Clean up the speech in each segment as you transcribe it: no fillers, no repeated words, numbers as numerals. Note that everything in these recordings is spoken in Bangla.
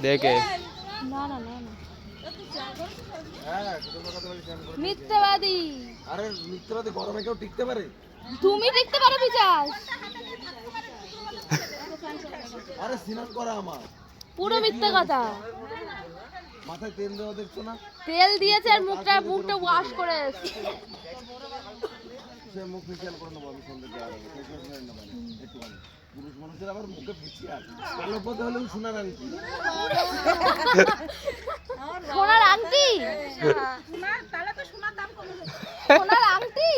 দেখে না না না না মিথ্যাবাদী। আরে মিথ্যাবাদী গরমে কেউ টিকতে পারে? তুমি টিকতে পারো পিচাস? আরে সিনান করা আমার পুরো মিথ্যা কথা। মাথায় তেল দেওয়া দেখছো না? তেল দিয়েছে আর মুখটা ওয়াশ করে এসেছে। সে মুখ ফেসিয়াল করে নেবো আমি সন্ধ্যে দেওয়ার আগে ফেসিয়াল করে নেবো একটুখানি। পুরুষ মানুষের আবার মুখে ফেসিয়াল কালো পথে হলেও শোনার আংটি। সোনার আংটি? সোনার আংটি?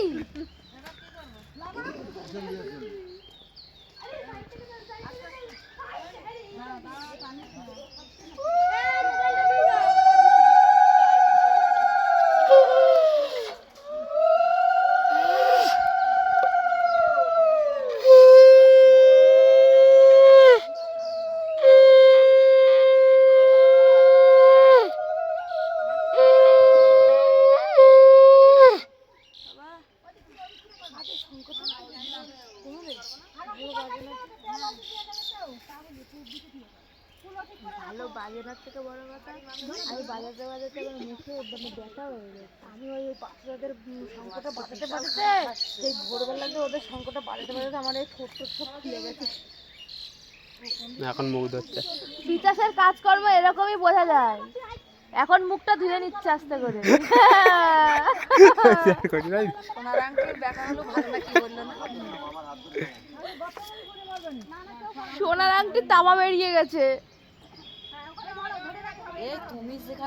ভালো বাজানোর থেকে বড় কথা আমি বাজাতে বাজাতে আমার মুখে মানে ব্যথা হয়ে গেছে। আমি ওই বাচ্চাদের শঙ্কটা বাজাতে বাজাতে সেই ভোরবেলাতে ওদের শঙ্কটা বাজাতে বাজাতে আমার এই ঠোঁট সব খুলে গেছে। এখন মুখ ধরছে। বিকাশের কাজকর্ম এরকমই বোঝা যায়। এখন মুখটা ধুয়ে নিচ্ছে আস্তে করে। সোনার আংটির ব্যাখ্যা হলো ভালো না কি বললো না? সোনার আংটির তামা বেরিয়ে গেছে। তুমি যেখানে